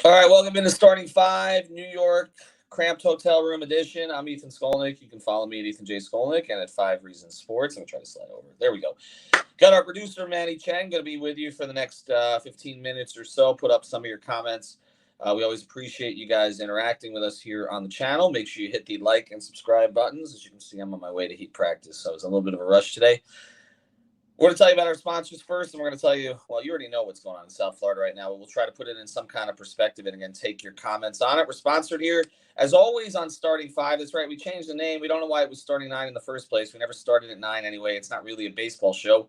All right, welcome into Starting Five, New York Cramped Hotel Room Edition. I'm Ethan Skolnick. You can follow me at Ethan J. Skolnick and at Five Reasons Sports. I'm going to try to slide over. There we go. Got our producer, Manny Cheng, going to be with you for the next 15 minutes or so. Put up some of your comments. We always appreciate you guys interacting with us here on the channel. Make sure you hit the like and subscribe buttons. As you can see, I'm on my way to Heat practice, so it's a little bit of a rush today. We're going to tell you about our sponsors first, and we're going to tell you, well, you already know what's going on in South Florida right now, but we'll try to put it in some kind of perspective and, again, take your comments on it. We're sponsored here, as always, on Starting Five. That's right. We changed the name. We don't know why it was Starting Nine in the first place. We never started at 9 anyway. It's not really a baseball show,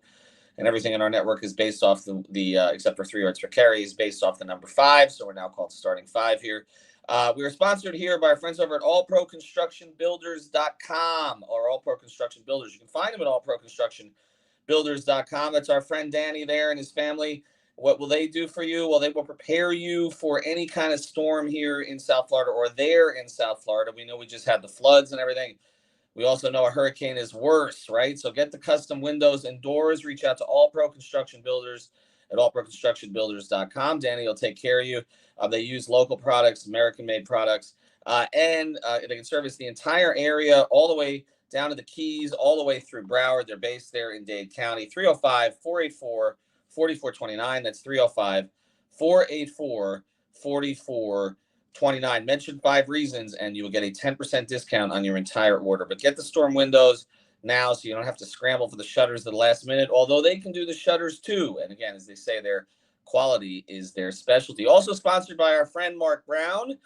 and everything in our network is based off the except for 3 yards per carry, is based off the number 5, so we're now called Starting Five here. We are sponsored here by our friends over at allproconstructionbuilders.com, or All Pro Construction Builders. You can find them at allproconstructionbuilders.com. That's our friend Danny there and his family. What will they do for you? Well, they will prepare you for any kind of storm here in South Florida or there in South Florida. We know we just had the floods and everything. We also know a hurricane is worse, right? So get the custom windows and doors. Reach out to All Pro Construction Builders at allproconstructionbuilders.com. Danny will take care of you. They use local products, American-made products, and they can service the entire area all the way down to the Keys, all the way through Broward. They're based there in Dade County. 305-484-4429. That's 305-484-4429. Mention 5 Reasons, and you will get a 10% discount on your entire order. But get the storm windows now so you don't have to scramble for the shutters at the last minute, although they can do the shutters too. And again, as they say, their quality is their specialty. Also sponsored by our friend Mark Brown.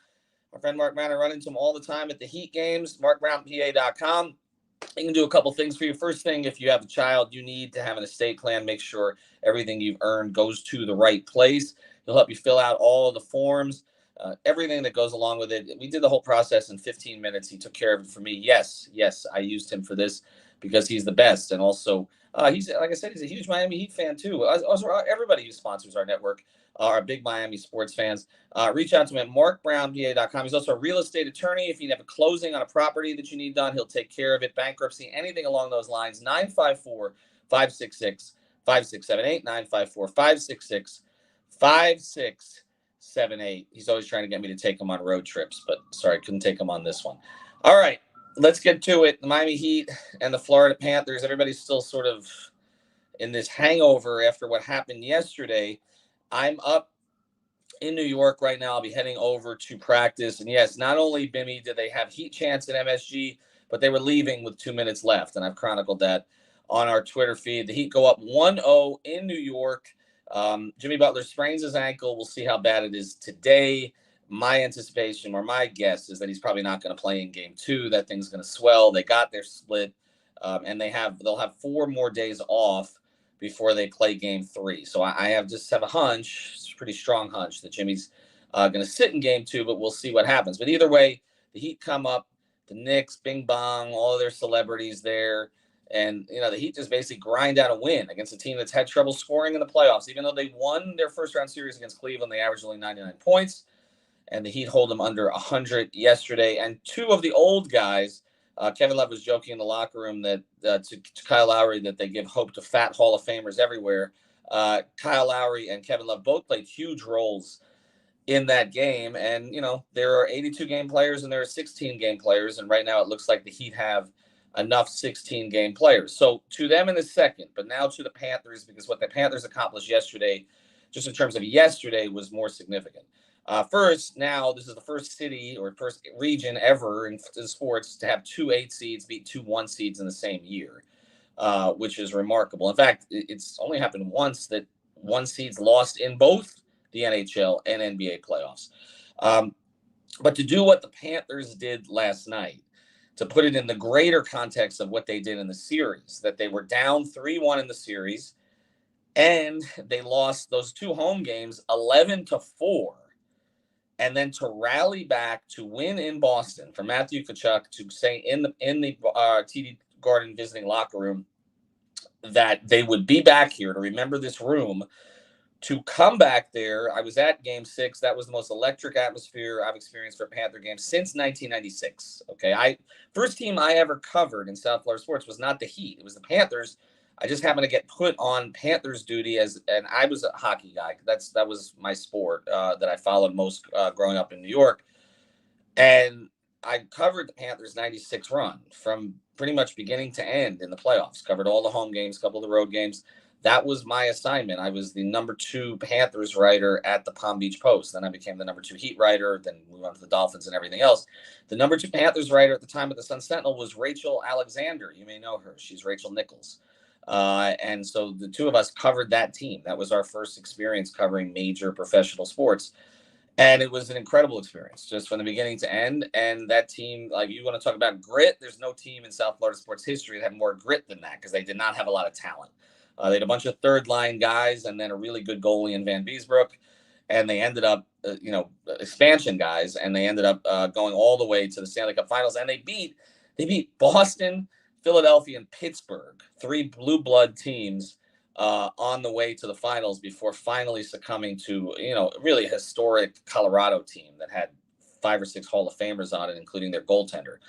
Our friend Mark Brown, I run into him all the time at the Heat games, markbrownpa.com. He can do a couple things for you. First thing, if you have a child, you need to have an estate plan. Make sure everything you've earned goes to the right place. He'll help you fill out all of the forms, everything that goes along with it. We did the whole process in 15 minutes. He took care of it for me. Yes, I used him for this because he's the best. And also, he's, like I said, he's a huge Miami Heat fan too. Also, everybody who sponsors our network are big Miami sports fans. Reach out to him at markbrownpa.com. He's also a real estate attorney. If you have a closing on a property that you need done, he'll take care of it. Bankruptcy, anything along those lines. 954-566-5678. 954-566-5678. He's always trying to get me to take him on road trips, but sorry, couldn't take him on this one. All right, let's get to it. The Miami Heat and the Florida Panthers. Everybody's still sort of in this hangover after what happened yesterday. I'm up in New York right now. I'll be heading over to practice. And yes, not only, Bimmy, did they have Heat chance at MSG, but they were leaving with 2 minutes left. And I've chronicled that on our Twitter feed. The Heat go up 1-0 in New York. Jimmy Butler sprains his ankle. We'll see how bad it is today. My anticipation, or my guess, is that he's probably not going to play in Game 2. That thing's going to swell. They got their split, and they'll have 4 more days off before they play Game 3. So I have a hunch, it's a pretty strong hunch, that Jimmy's going to sit in Game 2, but we'll see what happens. But either way, the Heat come up, the Knicks, bing bong, all of their celebrities there, and the Heat just basically grind out a win against a team that's had trouble scoring in the playoffs. Even though they won their first-round series against Cleveland, they averaged only 99 points, and the Heat hold them under 100 yesterday. And 2 of the old guys, Kevin Love was joking in the locker room that to Kyle Lowry that they give hope to fat Hall of Famers everywhere. Kyle Lowry and Kevin Love both played huge roles in that game. And, there are 82-game players and there are 16-game players. And right now it looks like the Heat have enough 16-game players. So to them in a second, but now to the Panthers, because what the Panthers accomplished yesterday, just in terms of yesterday, was more significant. First, now this is the first city or first region ever in sports to have 2 8 seeds beat 2 1 seeds in the same year, which is remarkable. In fact, it's only happened once that 1 seeds lost in both the NHL and NBA playoffs. But to do what the Panthers did last night, to put it in the greater context of what they did in the series, that they were down 3-1 in the series, and they lost those 2 home games 11-4. And then to rally back to win in Boston, for Matthew Tkachuk to say in the TD Garden visiting locker room that they would be back here, to remember this room, to come back there. I was at Game 6. That was the most electric atmosphere I've experienced for a Panther game since 1996. Okay, first team I ever covered in South Florida sports was not the Heat. It was the Panthers. I just happened to get put on Panthers duty and I was a hockey guy. That was my sport that I followed most growing up in New York. And I covered the Panthers 96 run from pretty much beginning to end in the playoffs, covered all the home games, a couple of the road games. That was my assignment. I was the #2 Panthers writer at the Palm Beach Post. Then I became the #2 Heat writer, then moved on to the Dolphins and everything else. The #2 Panthers writer at the time of the Sun Sentinel was Rachel Alexander. You may know her. She's Rachel Nichols. And so the two of us covered that team. That was our first experience covering major professional sports. And it was an incredible experience just from the beginning to end. And that team, like, you want to talk about grit, there's no team in South Florida sports history that had more grit than that because they did not have a lot of talent. They had a bunch of third line guys and then a really good goalie in Van Beesbrook. And they ended up, expansion guys, and they ended up going all the way to the Stanley Cup Finals. And they beat Boston, Philadelphia, and Pittsburgh, 3 blue blood teams on the way to the finals before finally succumbing to, really a historic Colorado team that had 5 or 6 Hall of Famers on it, including their goaltender.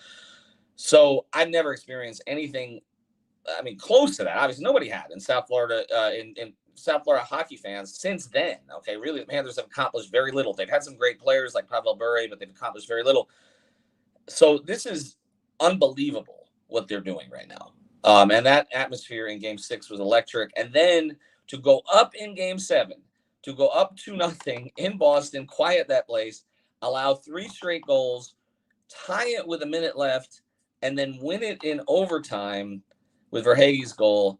So I've never experienced anything, close to that. Obviously, nobody had in South Florida, in South Florida hockey fans since then. Okay, really, the Panthers have accomplished very little. They've had some great players like Pavel Bure, but they've accomplished very little. So this is unbelievable what they're doing right now. And that atmosphere in Game 6 was electric. And then to go up in Game 7, to go up 2-0 in Boston, quiet that place, allow 3 straight goals, tie it with a minute left, and then win it in overtime with Verhaeghe's goal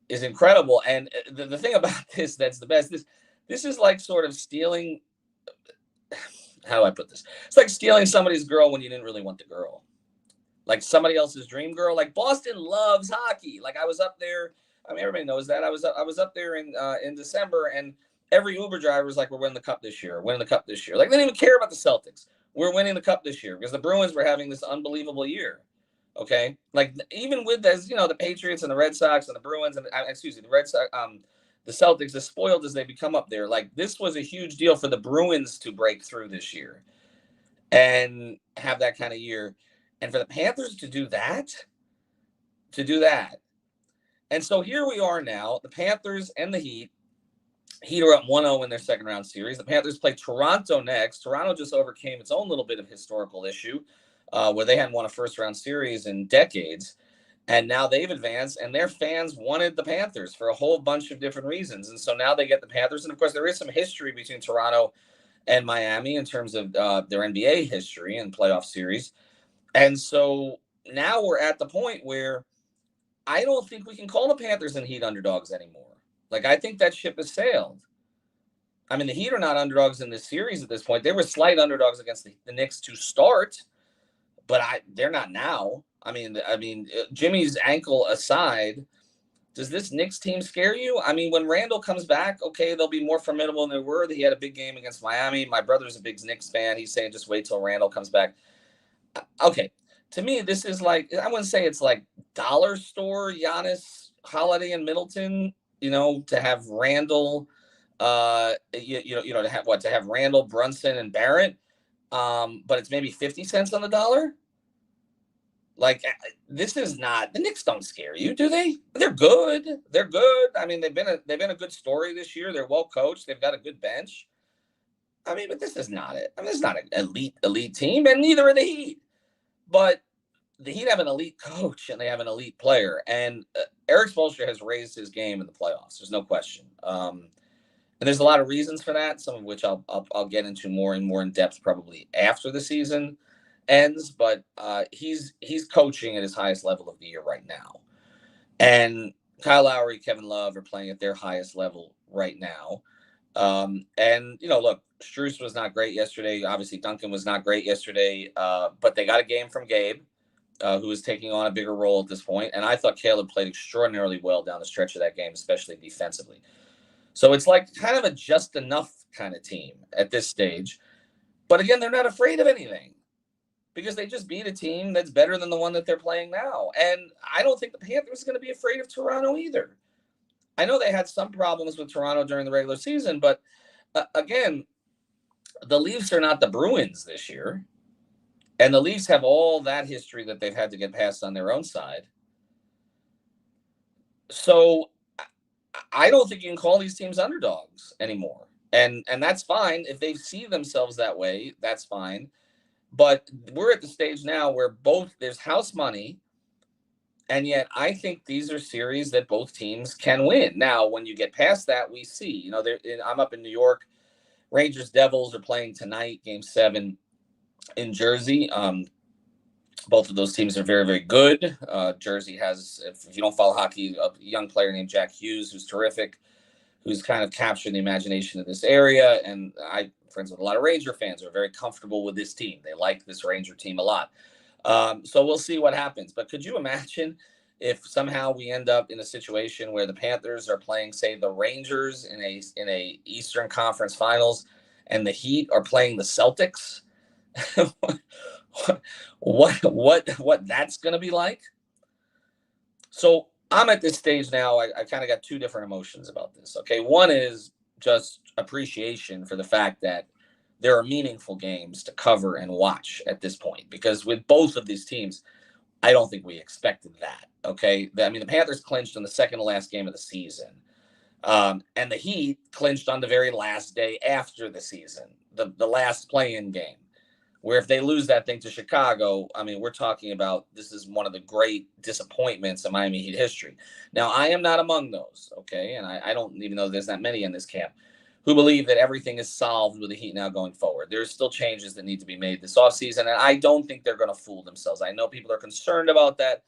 is incredible. And the thing about this that's the best, this is like sort of stealing. How do I put this? It's like stealing somebody's girl when you didn't really want the girl. Like somebody else's dream girl. Like Boston loves hockey. Like I was up there. Everybody knows that. I was up there in December, and every Uber driver was like, "We're winning the cup this year. Winning the cup this year." Like they didn't even care about the Celtics. We're winning the cup this year because the Bruins were having this unbelievable year. Okay, like even with the Patriots and the Red Sox and the Bruins and the Red Sox, the Celtics, as spoiled as they become up there, like this was a huge deal for the Bruins to break through this year and have that kind of year. And for the Panthers to do that. And so here we are now, the Panthers and the Heat. Heat are up 1-0 in their second round series. The Panthers play Toronto next. Toronto just overcame its own little bit of historical issue where they hadn't won a first round series in decades. And now they've advanced, and their fans wanted the Panthers for a whole bunch of different reasons. And so now they get the Panthers. And of course, there is some history between Toronto and Miami in terms of their NBA history and playoff series. And so now we're at the point where I don't think we can call the Panthers and Heat underdogs anymore. Like, I think that ship has sailed. The Heat are not underdogs in this series at this point. They were slight underdogs against the Knicks to start, but they're not now. Jimmy's ankle aside, does this Knicks team scare you? When Randall comes back, okay, they'll be more formidable than they were. He had a big game against Miami. My brother's a big Knicks fan. He's saying just wait till Randall comes back. Okay, to me, this is like, I wouldn't say it's like dollar store Giannis, Holiday, and Middleton, to have Randall, to have Randall, Brunson, and Barrett, but it's maybe 50 cents on the dollar. Like, this is not, the Knicks don't scare you, do they? They're good. They're good. They've been a good story this year. They're well coached. They've got a good bench. But this is not it. It's not an elite team, and neither are the Heat. But the Heat have an elite coach, and they have an elite player. And Eric Spoelstra has raised his game in the playoffs. There's no question. And there's a lot of reasons for that, some of which I'll get into more in depth probably after the season ends. But he's coaching at his highest level of the year right now. And Kyle Lowry, Kevin Love are playing at their highest level right now. Look, Strus was not great yesterday. Obviously, Duncan was not great yesterday, but they got a game from Gabe, who is taking on a bigger role at this point. And I thought Caleb played extraordinarily well down the stretch of that game, especially defensively. So it's like kind of a just enough kind of team at this stage. But again, they're not afraid of anything because they just beat a team that's better than the one that they're playing now. And I don't think the Panthers are going to be afraid of Toronto either. I know they had some problems with Toronto during the regular season, but again, the Leafs are not the Bruins this year. And the Leafs have all that history that they've had to get past on their own side. So I don't think you can call these teams underdogs anymore. And that's fine. If they see themselves that way, that's fine. But we're at the stage now where both there's house money, and yet I think these are series that both teams can win. Now, when you get past that, we see, I'm up in New York. Rangers Devils are playing tonight, Game 7 in Jersey. Both of those teams are very, very good. Jersey has, if you don't follow hockey, a young player named Jack Hughes, who's terrific, who's kind of captured the imagination of this area. And I'm friends with a lot of Ranger fans who are very comfortable with this team. They like this Ranger team a lot. So we'll see what happens. But could you imagine if somehow we end up in a situation where the Panthers are playing, say, the Rangers in a Eastern Conference Finals, and the Heat are playing the Celtics? what that's going to be like? So I'm at this stage now. I kind of got two different emotions about this. Okay, one is just appreciation for the fact that there are meaningful games to cover and watch at this point, because with both of these teams, I don't think we expected that. Okay, I mean, the Panthers clinched on the second to last game of the season, and the Heat clinched on the very last day after the season, the last play-in game, where if they lose that thing to Chicago, I mean, we're talking about this is one of the great disappointments in Miami Heat history. Now, I am not among those, okay, and I don't even know there's that many in this camp who believe that everything is solved with the Heat now going forward. There's still changes that need to be made this offseason, and I don't think they're going to fool themselves. I know people are concerned about that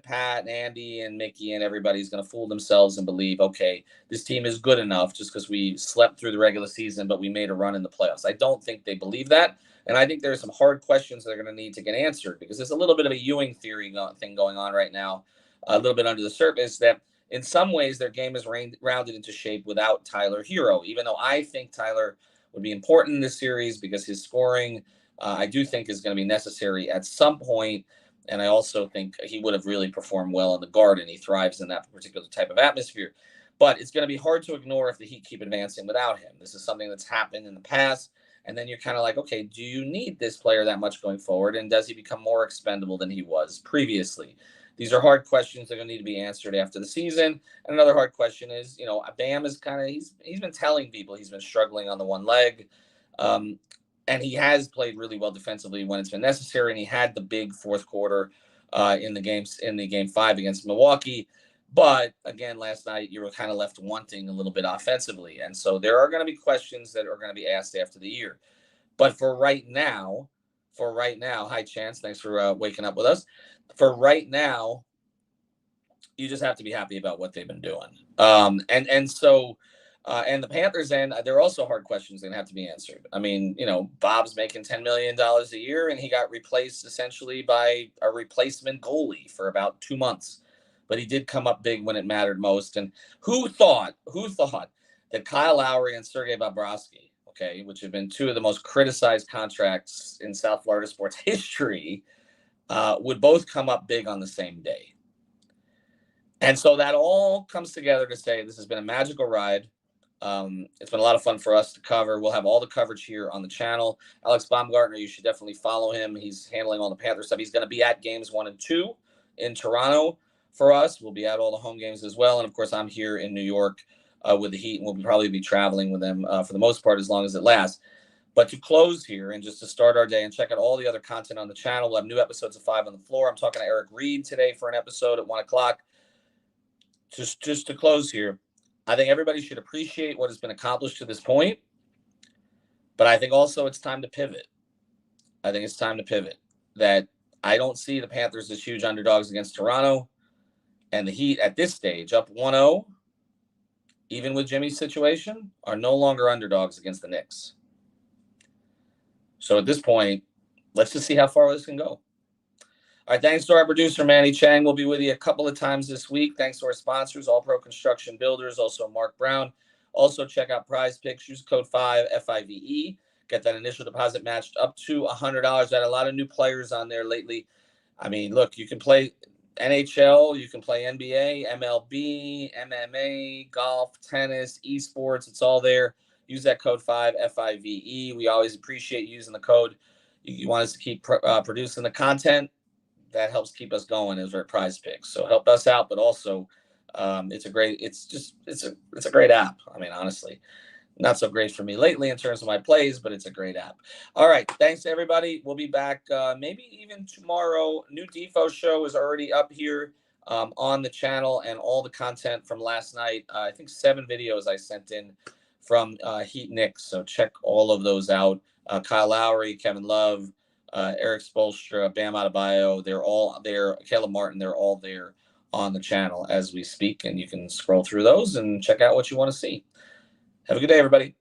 Pat and Andy and Mickey and everybody's going to fool themselves and believe, okay, this team is good enough just because we slept through the regular season, but we made a run in the playoffs. I don't think they believe that. And I think there's some hard questions that are going to need to get answered, because there's a little bit of a Ewing theory thing going on right now, a little bit under the surface, that in some ways their game is rounded into shape without Tyler Hero, even though I think Tyler would be important in this series because his scoring, I do think, is going to be necessary at some point. And I also think he would have really performed well in the Garden. He thrives in that particular type of atmosphere. But it's going to be hard to ignore if the Heat keep advancing without him. This is something that's happened in the past. And then you're kind of like, okay, do you need this player that much going forward? And does he become more expendable than he was previously? These are hard questions that are going to need to be answered after the season. And another hard question is, Bam is kind of, he's been telling people he's been struggling on the one leg. And he has played really well defensively when it's been necessary. And he had the big fourth quarter in the game 5 against Milwaukee. But again, last night you were kind of left wanting a little bit offensively. And so there are going to be questions that are going to be asked after the year. But for right now, hi Chance, thanks for waking up with us. For right now, you just have to be happy about what they've been doing. And the Panthers, and there are also hard questions that have to be answered. I mean, Bob's making $10 million a year, and he got replaced essentially by a replacement goalie for about 2 months. But he did come up big when it mattered most. And who thought that Kyle Lowry and Sergei Bobrovsky, okay, which have been two of the most criticized contracts in South Florida sports history, would both come up big on the same day? And so that all comes together to say this has been a magical ride. It's been a lot of fun for us to cover. We'll have all the coverage here on the channel. Alex Baumgartner, you should definitely follow him. He's handling all the Panther stuff. He's going to be at games 1 and 2 in Toronto for us. We'll be at all the home games as well. And of course, I'm here in New York with the Heat, and we'll probably be traveling with them for the most part as long as it lasts. But to close here and just to start our day and check out all the other content on the channel, we'll have new episodes of 5 on the Floor. I'm talking to Eric Reed today for an episode at 1 o'clock. Just to close here, I think everybody should appreciate what has been accomplished to this point, but I think also it's time to pivot. That I don't see the Panthers as huge underdogs against Toronto, and the Heat at this stage, up 1-0, even with Jimmy's situation, are no longer underdogs against the Knicks. So at this point, let's just see how far this can go. All right, thanks to our producer, Manny Chang. We'll be with you a couple of times this week. Thanks to our sponsors, All Pro Construction Builders, also Mark Brown. Also, check out Prize Picks. Use code 5, FIVE. Get that initial deposit matched up to $100. Had a lot of new players on there lately. I mean, look, you can play NHL, you can play NBA, MLB, MMA, golf, tennis, esports. It's all there. Use that code 5, FIVE. We always appreciate using the code. You want us to keep producing the content. That helps keep us going as our Prize Picks. So help us out, but also It's a great app. I mean, honestly, not so great for me lately in terms of my plays, but it's a great app. All right. Thanks, everybody. We'll be back maybe even tomorrow. New Defo show is already up here on the channel, and all the content from last night. I think 7 videos I sent in from Heat Knicks. So check all of those out. Kyle Lowry, Kevin Love, Eric Spoelstra, Bam Adebayo. They're all there. Caleb Martin, they're all there on the channel as we speak. And you can scroll through those and check out what you want to see. Have a good day, everybody.